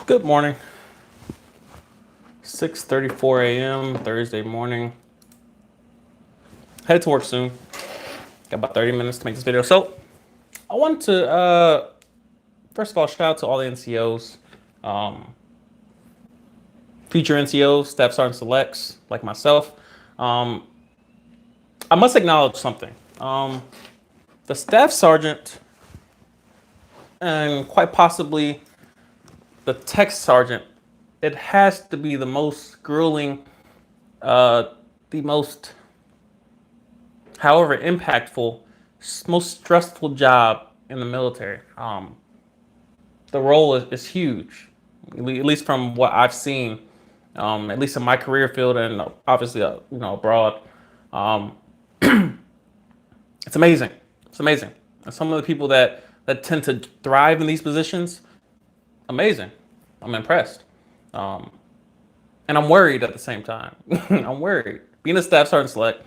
Good morning. 6:34 a.m. Thursday morning. Headed to work soon. Got about 30 minutes to make this video. So I want to first of all shout out to all the NCOs, future NCOs, Staff Sergeant Selects like myself. I must acknowledge something. The Staff Sergeant and quite possibly the Tech Sergeant, it has to be the most grueling, the most, however, impactful, most stressful job in the military. The role is huge, at least from what I've seen, at least in my career field and obviously, abroad. Um, it's amazing. It's amazing. And some of the people that tend to thrive in these positions, amazing. I'm impressed. And I'm worried at the same time. I'm worried. Being a Staff Sergeant Select,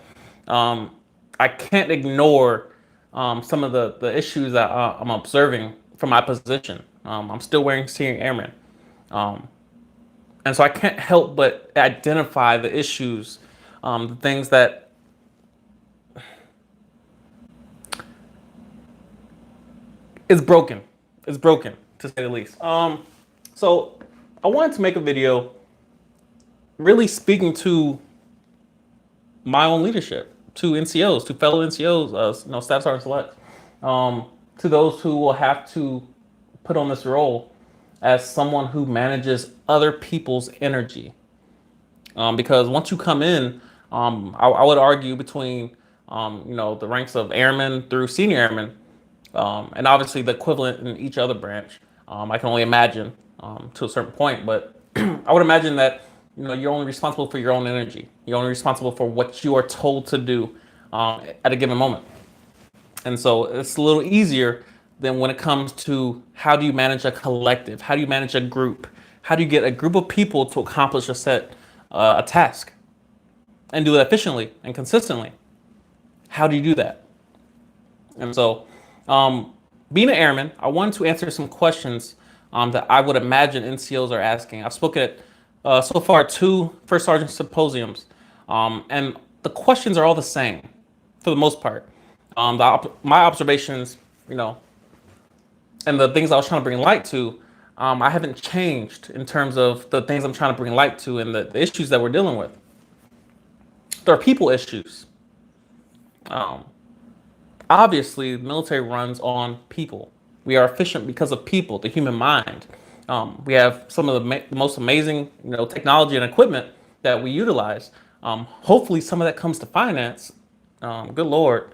I can't ignore some of the issues that I'm observing from my position. I'm still wearing senior airman. And so I can't help but identify the issues, the things that is broken. It's broken, to say the least. So I wanted to make a video really speaking to my own leadership, to NCOs, to fellow NCOs, Staff Sergeant Select, to those who will have to put on this role as someone who manages other people's energy. Because once you come in, I would argue between, the ranks of airmen through senior airmen, and obviously the equivalent in each other branch. I can only imagine to a certain point, but I would imagine that you're only responsible for your own energy. You're only responsible for what you are told to do at a given moment. And so it's a little easier than when it comes to how do you manage a collective? How do you manage a group? How do you get a group of people to accomplish a task and do it efficiently and consistently? How do you do that? And so, being an airman, I wanted to answer some questions that I would imagine NCOs are asking. I've spoken at so far 2 first sergeant symposiums, and the questions are all the same for the most part. My observations, and the things I was trying to bring light to, I haven't changed in terms of the things I'm trying to bring light to and the issues that we're dealing with. There are people issues. Obviously, the military runs on people. We are efficient because of people, the human mind. We have some of the most amazing, technology and equipment that we utilize. Hopefully, some of that comes to finance. Good Lord.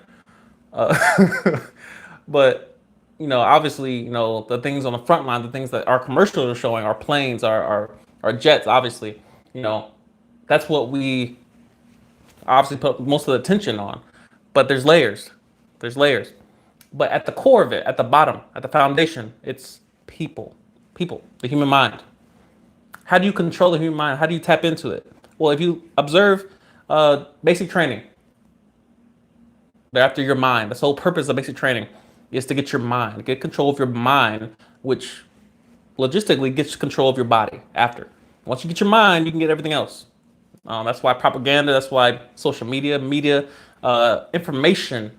But obviously, the things on the front line, the things that our commercials are showing, our planes, our jets, obviously, that's what we obviously put most of the attention on. But there's layers. There's layers. But at the core of it, at the bottom, at the foundation, it's people. People, the human mind. How do you control the human mind? How do you tap into it? Well, if you observe basic training, they're after your mind. The sole purpose of basic training is to get your mind, get control of your mind, which logistically gets control of your body after. Once you get your mind, you can get everything else. That's why propaganda, that's why social media, information,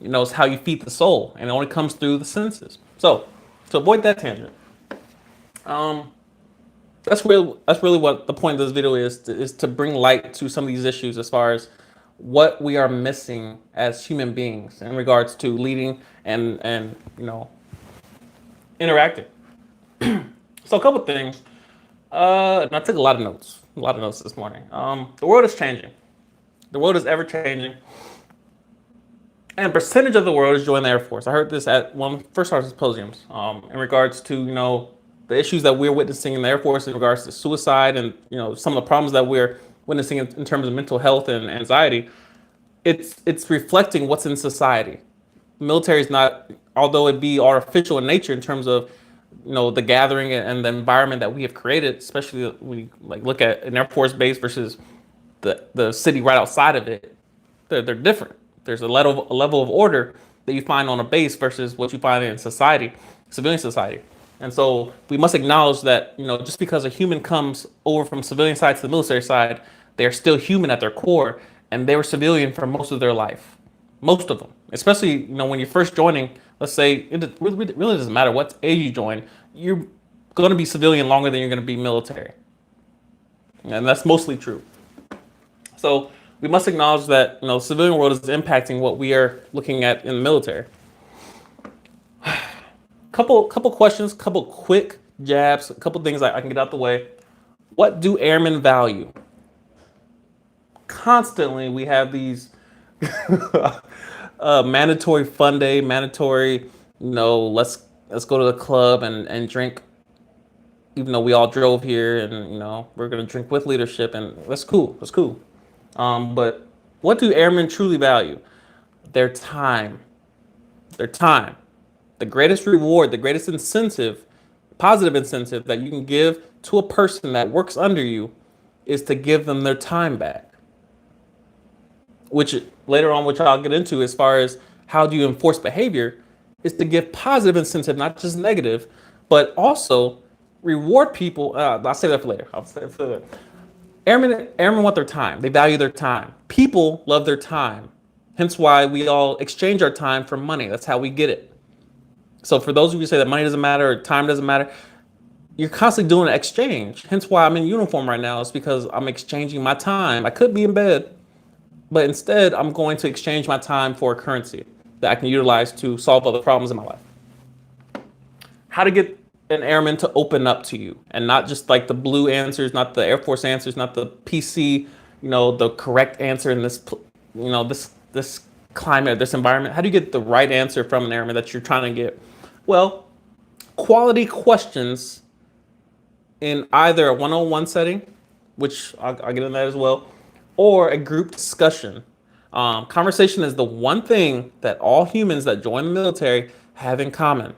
is how you feed the soul, and it only comes through the senses. So, to avoid that tangent, that's really what the point of this video is to bring light to some of these issues as far as what we are missing as human beings in regards to leading and interacting. So a couple things. And I took a lot of notes this morning. The world is changing. The world is ever changing. And a percentage of the world is joining the Air Force. I heard this at one of the first sergeant symposiums in regards to, the issues that we're witnessing in the Air Force in regards to suicide and, some of the problems that we're witnessing in terms of mental health and anxiety. It's reflecting what's in society. The military is not, although it be artificial in nature in terms of, the gathering and the environment that we have created, especially when you look at an Air Force base versus the city right outside of it. They're different. There's a level of order that you find on a base versus what you find in society, civilian society. And so we must acknowledge that, just because a human comes over from civilian side to the military side, they're still human at their core, and they were civilian for most of their life. Most of them, especially, when you're first joining, let's say, it really doesn't matter what age you join, you're going to be civilian longer than you're going to be military. And that's mostly true. So we must acknowledge that, the civilian world is impacting what we are looking at in the military. Couple questions, couple quick jabs, a couple things I can get out the way. What do airmen value? Constantly, we have these mandatory fun day, mandatory, let's go to the club and drink, even though we all drove here, and we're gonna drink with leadership, and that's cool. That's cool. But what do airmen truly value? Their time. Their time. The greatest reward, the greatest incentive, positive incentive that you can give to a person that works under you is to give them their time back. Which later on, which I'll get into as far as how do you enforce behavior, is to give positive incentive, not just negative, but also reward people. I'll say that for later. Airmen want their time. They value their time. People love their time. Hence why we all exchange our time for money. That's how we get it. So for those of you who say that money doesn't matter or time doesn't matter, you're constantly doing an exchange. Hence why I'm in uniform right now. It's because I'm exchanging my time. I could be in bed, but instead I'm going to exchange my time for a currency that I can utilize to solve other problems in my life. How to get an airman to open up to you, and not just like the blue answers, not the Air Force answers, not the PC, the correct answer in this, this climate, this environment. How do you get the right answer from an airman that you're trying to get? Well, quality questions in either a one-on-one setting, which I'll get into that as well, or a group discussion. Conversation is the one thing that all humans that join the military have in common.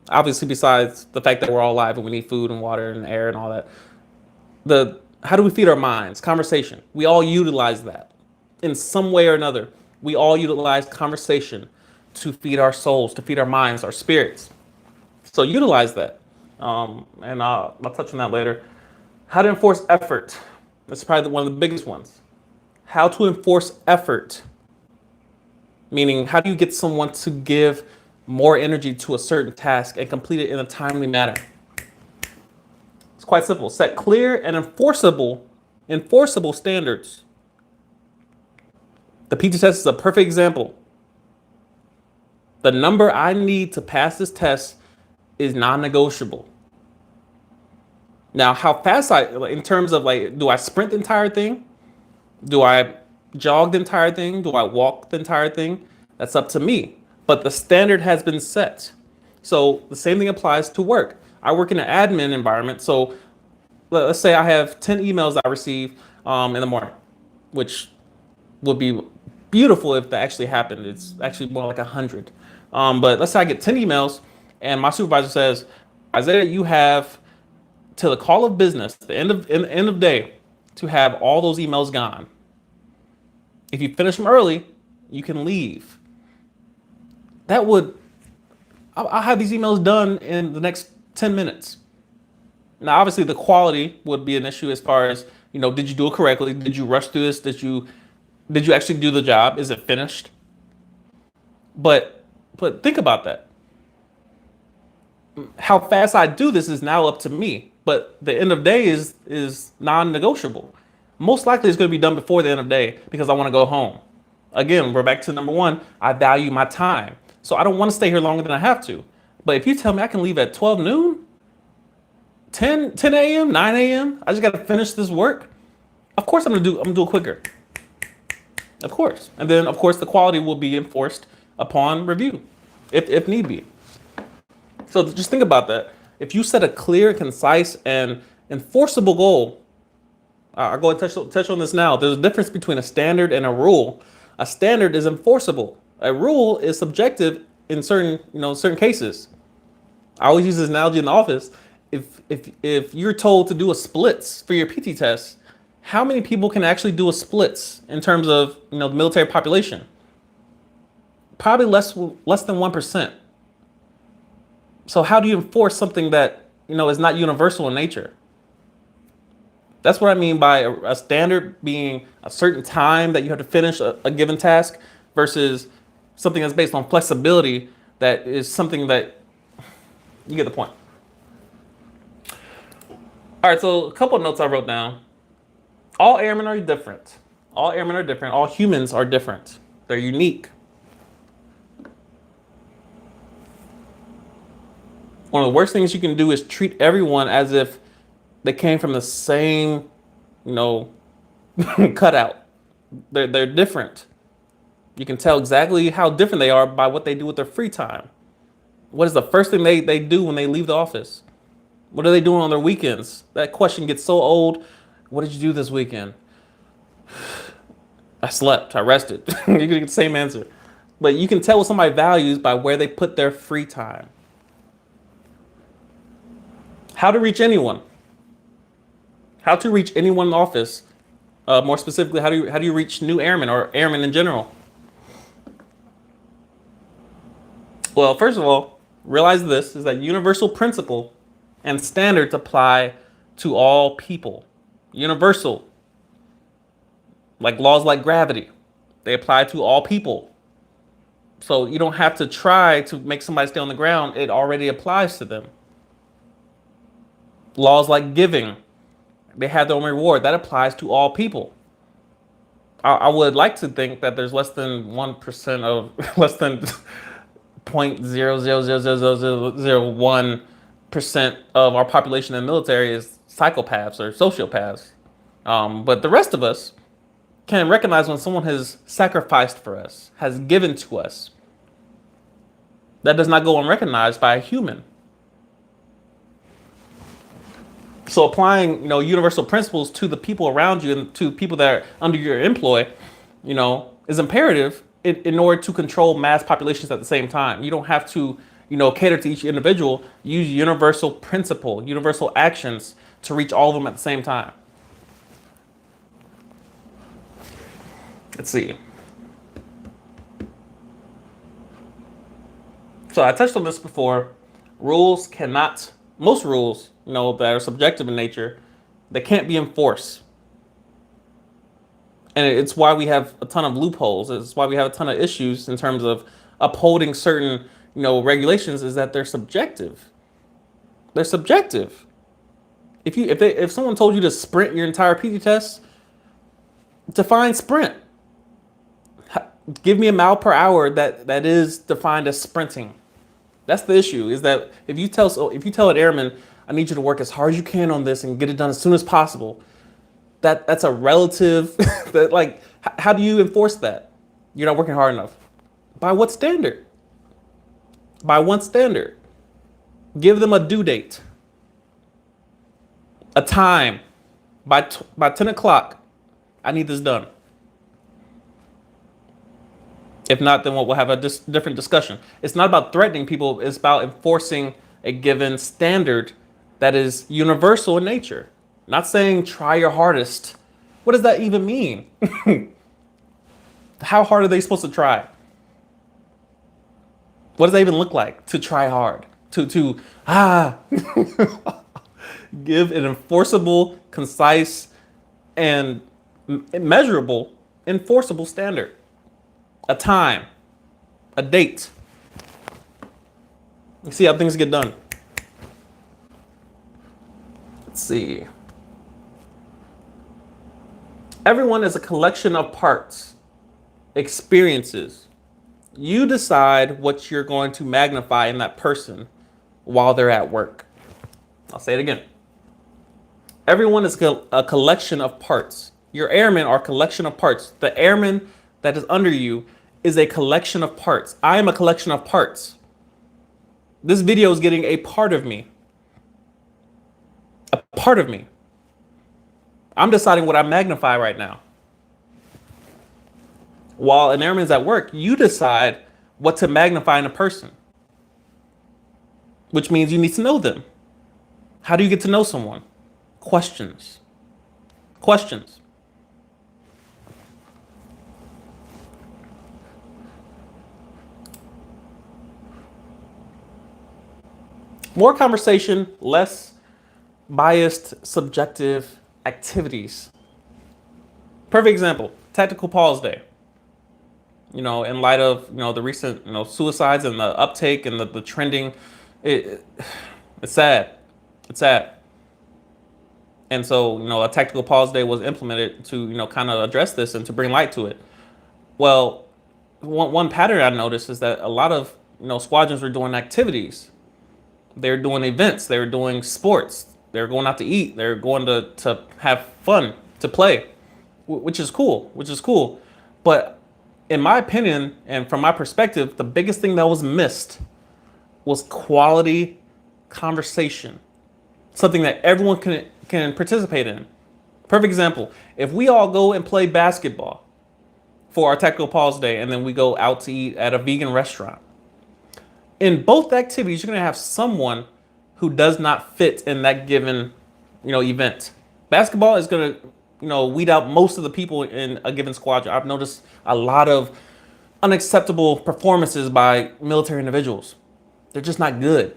Obviously, besides the fact that we're all alive and we need food and water and air and all that. How do we feed our minds? Conversation. We all utilize that in some way or another. We all utilize conversation to feed our souls, to feed our minds, our spirits. So utilize that. And I'll touch on that later. How to enforce effort. That's probably one of the biggest ones. How to enforce effort. Meaning, how do you get someone to give more energy to a certain task and complete it in a timely manner? It's quite simple. Set clear and enforceable standards. The PT test is a perfect example. The number I need to pass this test is non-negotiable. Now, how fast in terms of do I sprint the entire thing? Do I jog the entire thing? Do I walk the entire thing? That's up to me. But the standard has been set. So the same thing applies to work. I work in an admin environment. So let's say I have 10 emails I receive in the morning, which would be beautiful if that actually happened. It's actually more like 100. But let's say I get 10 emails and my supervisor says, Isiah, you have till the call of business, the end of day, to have all those emails gone. If you finish them early, you can leave. I'll have these emails done in the next 10 minutes. Now, obviously, the quality would be an issue as far as, did you do it correctly? Did you rush through this? Did you actually do the job? Is it finished? But think about that. How fast I do this is now up to me. But the end of day is non-negotiable. Most likely it's going to be done before the end of day because I want to go home. Again, we're back to number one. I value my time. So I don't want to stay here longer than I have to. But if you tell me I can leave at 12 noon, 10 a.m., 9 a.m., I just got to finish this work. Of course I'm going to do it quicker. Of course. And then, of course, the quality will be enforced upon review, if need be. So just think about that. If you set a clear, concise, and enforceable goal, I'll go and touch on this now. There's a difference between a standard and a rule. A standard is enforceable. A rule is subjective in certain cases. I always use this analogy in the office. If you're told to do a splits for your PT test, how many people can actually do a splits in terms of the military population? Probably less than 1%. So how do you enforce something that, is not universal in nature? That's what I mean by a standard being a certain time that you have to finish a given task versus something that's based on flexibility that is something that you get the point. All right, so a couple of notes I wrote down. All airmen are different. All airmen are different. All humans are different. They're unique. One of the worst things you can do is treat everyone as if they came from the same, cutout. They're different. You can tell exactly how different they are by what they do with their free time. What is the first thing they do when they leave the office? What are they doing on their weekends? That question gets so old. What did you do this weekend? I slept. I rested. You get the same answer. But you can tell what somebody values by where they put their free time. How to reach anyone. How to reach anyone in the office. More specifically, how do you reach new airmen or airmen in general? Well, first of all, realize this is that universal principle and standards apply to all people. Universal. Like laws like gravity. They apply to all people. So you don't have to try to make somebody stay on the ground. It already applies to them. Laws like giving. They have their own reward. That applies to all people. I would like to think that there's less than 1% of less than 0.0000001% of our population in the military is psychopaths or sociopaths. But the rest of us can recognize when someone has sacrificed for us, has given to us. That does not go unrecognized by a human. So applying, universal principles to the people around you and to people that are under your employ, is imperative in order to control mass populations at the same time. You don't have to, cater to each individual. Use universal principle, universal actions to reach all of them at the same time. Let's see. So I touched on this before. Most rules, that are subjective in nature, they can't be enforced. And it's why we have a ton of loopholes. It's why we have a ton of issues in terms of upholding certain, regulations, is that they're subjective. They're subjective. If someone told you to sprint your entire PT test, define sprint. Give me a mile per hour that is defined as sprinting. That's the issue, is that if you tell an airman, I need you to work as hard as you can on this and get it done as soon as possible, that's a relative. How do you enforce that? You're not working hard enough. By what standard? By what standard? Give them a due date, a time. By 10 o'clock, I need this done. If not, then we'll have a different discussion. It's not about threatening people. It's about enforcing a given standard that is universal in nature. Not saying try your hardest. What does that even mean? How hard are they supposed to try? What does that even look like to try hard? To give an enforceable, concise, and measurable, enforceable standard. A time, a date. You see how things get done. Let's see. Everyone is a collection of parts, experiences. You decide what you're going to magnify in that person while they're at work. I'll say it again. Everyone is a collection of parts. Your airmen are a collection of parts. The airman that is under you is a collection of parts. I am a collection of parts. This video is getting a part of me. A part of me. I'm deciding what I magnify right now. While an airman is at work, you decide what to magnify in a person. Which means you need to know them. How do you get to know someone? Questions. Questions. More conversation, less biased, subjective activities. Perfect example, tactical pause day. In light of, the recent, suicides and the uptake and the trending, it, it's sad. It's sad. And so, a tactical pause day was implemented to, kind of address this and to bring light to it. Well, one pattern I noticed is that a lot of, squadrons were doing activities. They're doing events. They're doing sports. They're going out to eat. They're going to have fun, to play, which is cool, But in my opinion, and from my perspective, the biggest thing that was missed was quality conversation. Something that everyone can participate in. Perfect example. If we all go and play basketball for our tactical pause day, and then we go out to eat at a vegan restaurant, in both activities, you're going to have someone who does not fit in that given, event. Basketball is going to, weed out most of the people in a given squadron. I've noticed a lot of unacceptable performances by military individuals. They're just not good.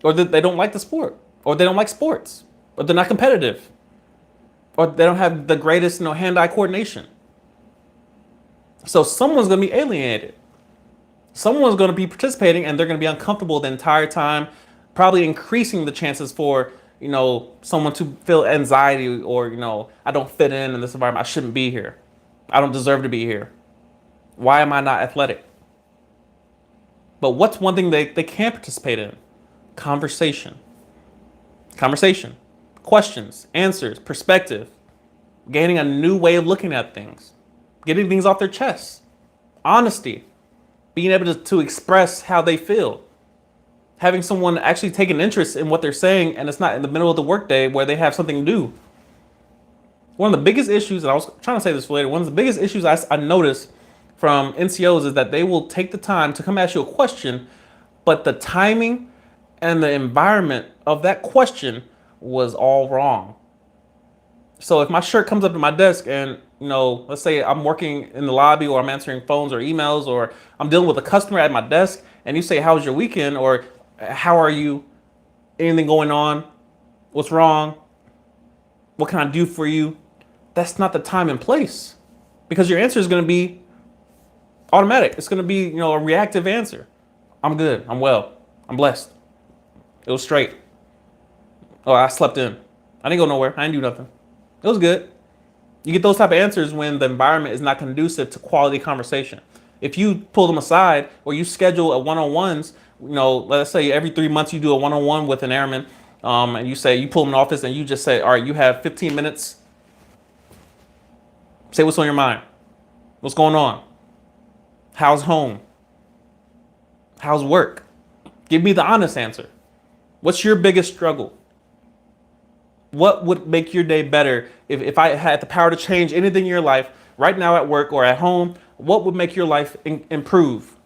Or they don't like the sport, or they don't like sports, or they're not competitive, or they don't have the greatest, hand-eye coordination. So someone's going to be alienated. Someone's going to be participating, and they're going to be uncomfortable the entire time, probably increasing the chances for, someone to feel anxiety or, I don't fit in this environment. I shouldn't be here. I don't deserve to be here. Why am I not athletic? But what's one thing they can participate in? Conversation. Questions, answers, perspective, gaining a new way of looking at things, getting things off their chest, honesty, being able to express how they feel, having someone actually take an interest in what they're saying, and it's not in the middle of the workday where they have something to do. One of the biggest issues, and I was trying to say this for later, one of the biggest issues I noticed from NCOs is that they will take the time to come ask you a question, but the timing and the environment of that question was all wrong. So if my shirt comes up to my desk and, let's say I'm working in the lobby, or I'm answering phones or emails, or I'm dealing with a customer at my desk, and you say, "How was your weekend?" or "How are you? Anything going on? What's wrong? What can I do for you?" That's not the time and place, because your answer is going to be automatic. It's going to be, a reactive answer. "I'm good. I'm well. I'm blessed. It was straight. Oh, I slept in. I didn't go nowhere. I didn't do nothing. It was good." You get those type of answers when the environment is not conducive to quality conversation. If you pull them aside, or you schedule a one-on-ones, let's say every 3 months you do a one-on-one with an airman, and you pull them in the office and you just say, "All right, you have 15 minutes. Say what's on your mind. What's going on? How's home? How's work? Give me the honest answer. What's your biggest struggle? What would make your day better if I had the power to change anything in your life right now at work or at home? What would make your life improve?"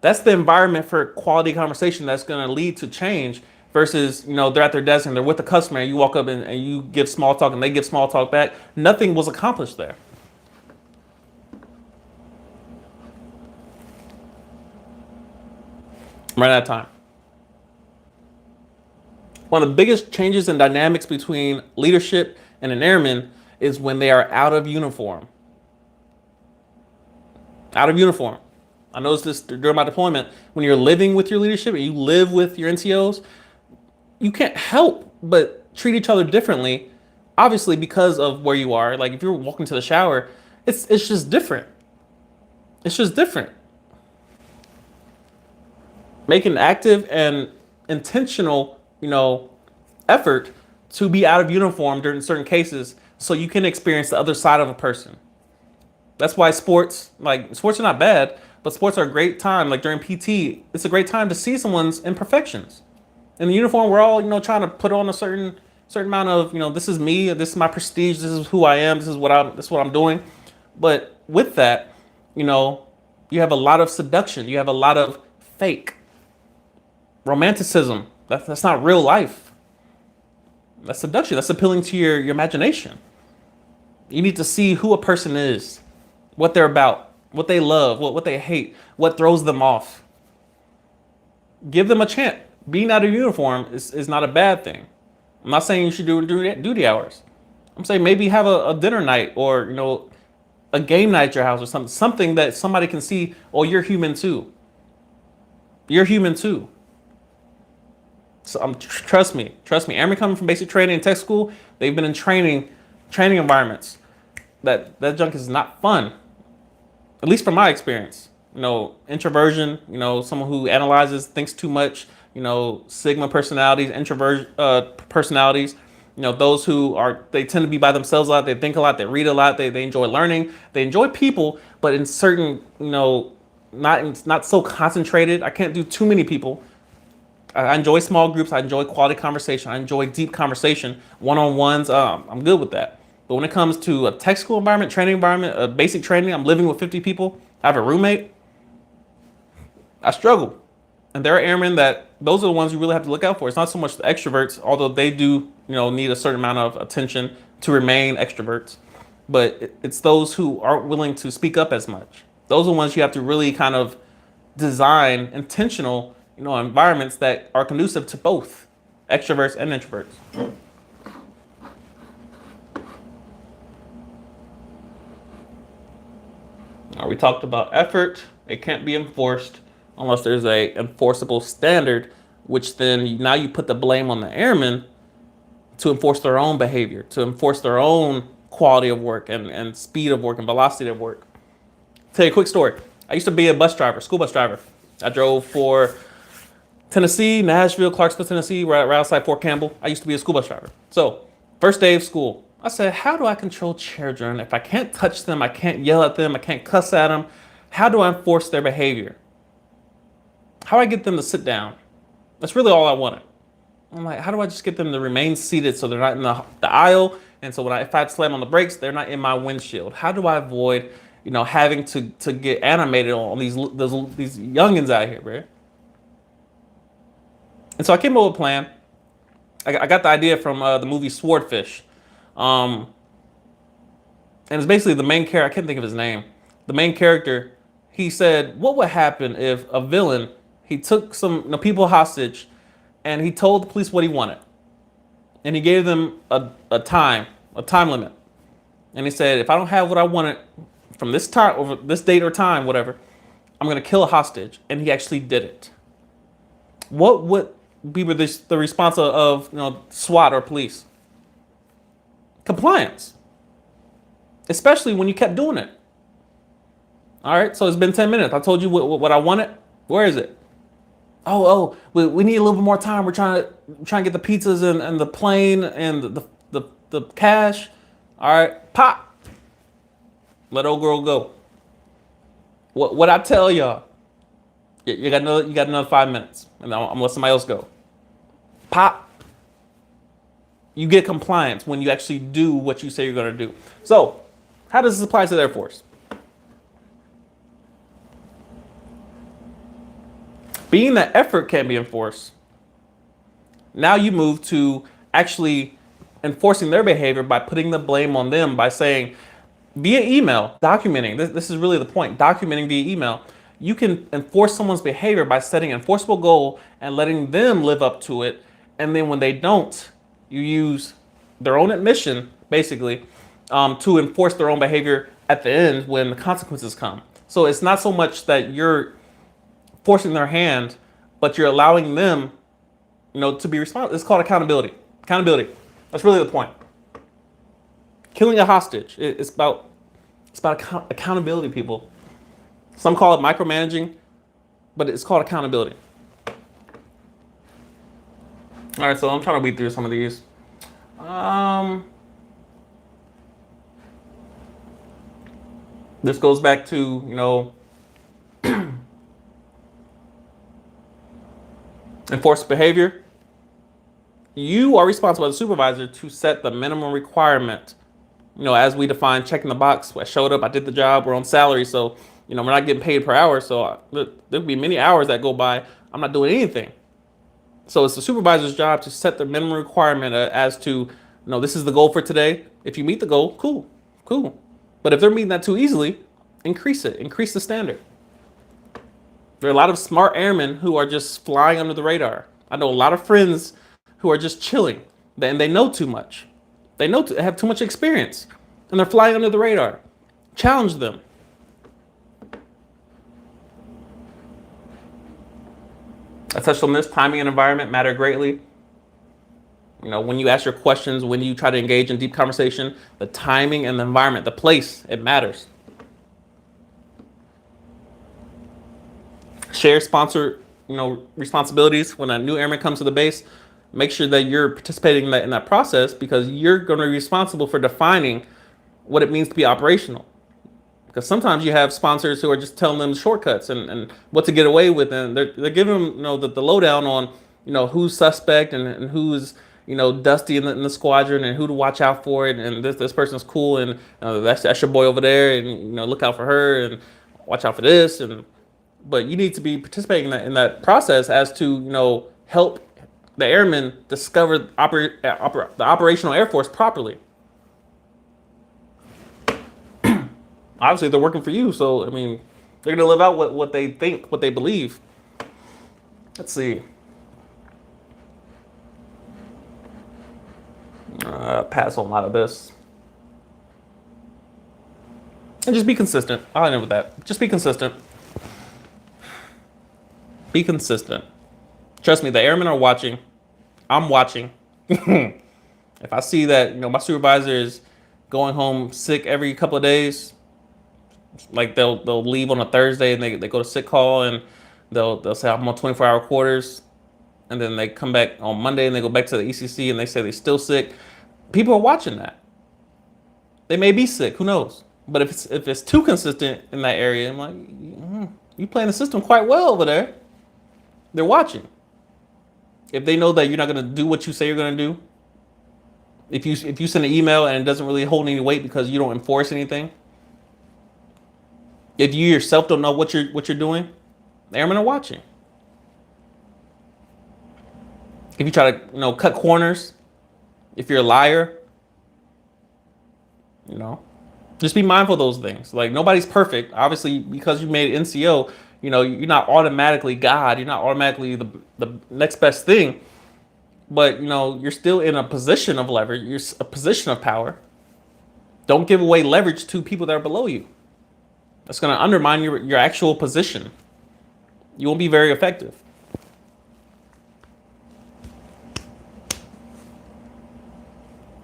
That's the environment for quality conversation that's going to lead to change versus, they're at their desk and they're with the customer and you walk up and you give small talk and they give small talk back. Nothing was accomplished there. Right out of time. One of the biggest changes in dynamics between leadership and an airman is when they are out of uniform. Out of uniform. I noticed this during my deployment. When you're living with your leadership and you live with your NCOs, you can't help but treat each other differently, obviously because of where you are. Like if you're walking to the shower, it's just different. It's just different. Make an active and intentional, effort to be out of uniform during certain cases so you can experience the other side of a person. That's why sports are not bad, but sports are a great time. Like during PT, it's a great time to see someone's imperfections. In the uniform, we're all, trying to put on a certain amount of, this is me, this is my prestige, this is who I am, this is what I'm doing. But with that, you have a lot of seduction, you have a lot of fake romanticism. That's not real life. That's seduction. That's appealing to your imagination. You need to see who a person is, what they're about, what they love, what they hate, what throws them off. Give them a chance. Being out of uniform is not a bad thing. I'm not saying you should do duty hours. I'm saying maybe have a dinner night, or a game night at your house, or something that somebody can see. Oh, you're human too. You're human too. So trust me. Airmen coming from basic training and tech school, they've been in training environments. That junk is not fun. At least from my experience. Introversion. Someone who analyzes, thinks too much. Sigma personalities, introvert personalities. Those who they tend to be by themselves a lot. They think a lot. They read a lot. They enjoy learning. They enjoy people, but in certain, not so concentrated. I can't do too many people. I enjoy small groups. I enjoy quality conversation. I enjoy deep conversation, one-on-ones. I'm good with that. But when it comes to a tech school environment, training environment, a basic training, I'm living with 50 people. I have a roommate. I struggle. And there are airmen those are the ones you really have to look out for. It's not so much the extroverts, although they do, need a certain amount of attention to remain extroverts. But it's those who aren't willing to speak up as much. Those are the ones you have to really kind of design intentional, environments that are conducive to both extroverts and introverts. We talked about effort. It can't be enforced unless there's a enforceable standard, which then now you put the blame on the airmen to enforce their own behavior, to enforce their own quality of work and speed of work and velocity of work. Tell you a quick story. I used to be a bus driver, school bus driver. I drove for Tennessee, Nashville, Clarksville, Tennessee, right outside Fort Campbell. I used to be a school bus driver. So first day of school, I said, how do I control children? If I can't touch them, I can't yell at them, I can't cuss at them, how do I enforce their behavior? How do I get them to sit down? That's really all I wanted. I'm like, how do I just get them to remain seated so they're not in the aisle? And so if I slam on the brakes, they're not in my windshield. How do I avoid, having to get animated on these youngins out here, bro? And so I came up with a plan. I got the idea from the movie Swordfish. And it's basically the main character. I can't think of his name. The main character, he said, what would happen if a villain, he took some people hostage and he told the police what he wanted. And he gave them a time limit. And he said, if I don't have what I wanted from this time, over this date or time, whatever, I'm going to kill a hostage. And he actually did it. What would be the response of SWAT or police? Compliance. Especially when you kept doing it. All right, so it's been 10 minutes. I told you what I wanted. Where is it? Oh, we need a little bit more time. We're trying to get the pizzas and the plane and the cash. All right, pop. Let old girl go. What I tell y'all? You got another 5 minutes, and I'm gonna let somebody else go. Pop. You get compliance when you actually do what you say you're gonna do. So, how does this apply to the Air Force? Being that effort can be enforced, now you move to actually enforcing their behavior by putting the blame on them by saying, via email, documenting, this is really the point, documenting via email, you can enforce someone's behavior by setting an enforceable goal and letting them live up to it. And then when they don't, you use their own admission, basically, to enforce their own behavior at the end when the consequences come. So it's not so much that you're forcing their hand, but you're allowing them, to be responsible. It's called accountability. Accountability. That's really the point. Killing a hostage. It's about accountability, people. Some call it micromanaging, but it's called accountability. All right, so I'm trying to weed through some of these. This goes back to, enforced behavior. You are responsible as a supervisor to set the minimum requirement. As we define, checking the box. I showed up, I did the job, we're on salary, so we're not getting paid per hour. So there'll be many hours that go by, I'm not doing anything. So it's the supervisor's job to set the minimum requirement as to, this is the goal for today. If you meet the goal, cool. But if they're meeting that too easily, increase it, increase the standard. There are a lot of smart airmen who are just flying under the radar. I know a lot of friends who are just chilling, and they know too much. They have too much experience, and they're flying under the radar. Challenge them. I touched on this. Timing and environment matter greatly. You know, when you ask your questions, when you try to engage in deep conversation, the timing and the environment, the place, it matters. Share sponsor, responsibilities. When a new airman comes to the base, make sure that you're participating in that process, because you're going to be responsible for defining what it means to be operational. Because sometimes you have sponsors who are just telling them shortcuts and what to get away with, and they're giving them the lowdown on who's suspect and who's dusty in the squadron, and who to watch out for it, and this person's cool, and that's your boy over there, and look out for her and watch out for this. And but you need to be participating in that process as to help the airmen discover the operational Air Force properly. Obviously, they're working for you, so I mean, they're gonna live out what they think, what they believe. Let's see. Pass on a lot of this. And just be consistent. I'll end with that. Just be consistent. Be consistent. Trust me, the airmen are watching. I'm watching. If I see that my supervisor is going home sick every couple of days, like they'll leave on a Thursday and they go to sick call, and they'll say I'm on 24-hour quarters, and then they come back on Monday and they go back to the ECC and they say they're still sick. People are watching that. They may be sick, who knows? But if it's too consistent in that area, I'm like, you playing the system quite well over there. They're watching. If they know that you're not going to do what you say you're going to do, if you send an email and it doesn't really hold any weight because you don't enforce anything, if you yourself don't know what you're doing, the airmen are watching. If you try to cut corners, if you're a liar, just be mindful of those things. Like, nobody's perfect. Obviously, because you made NCO, you're not automatically God. You're not automatically the next best thing. But you're still in a position of leverage. You're a position of power. Don't give away leverage to people that are below you. That's going to undermine your actual position. You won't be very effective.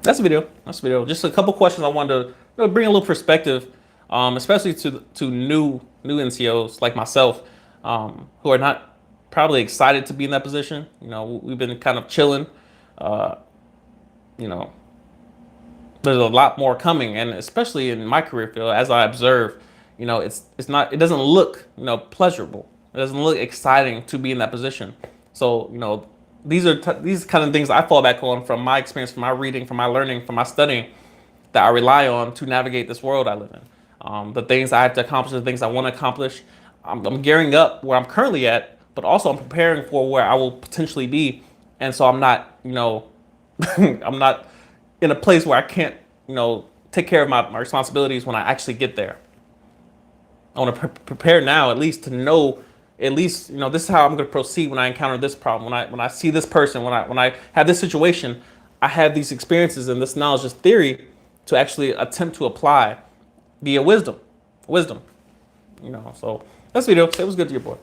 That's the video. Just a couple questions I wanted to bring a little perspective, especially to new NCOs like myself, who are not probably excited to be in that position. We've been kind of chilling. There's a lot more coming, and especially in my career field, as I observe, it doesn't look pleasurable. It doesn't look exciting to be in that position. So these kind of things I fall back on from my experience, from my reading, from my learning, from my studying, that I rely on to navigate this world I live in. The things I have to accomplish, the things I want to accomplish. I'm gearing up where I'm currently at, but also I'm preparing for where I will potentially be. And so I'm not, I'm not in a place where I can't, take care of my responsibilities when I actually get there. I want to prepare now, at least to know, this is how I'm going to proceed when I encounter this problem. When I see this person, when I have this situation, I have these experiences and this knowledge, this theory, to actually attempt to apply via wisdom. So that's the video. Say what's good to your boy.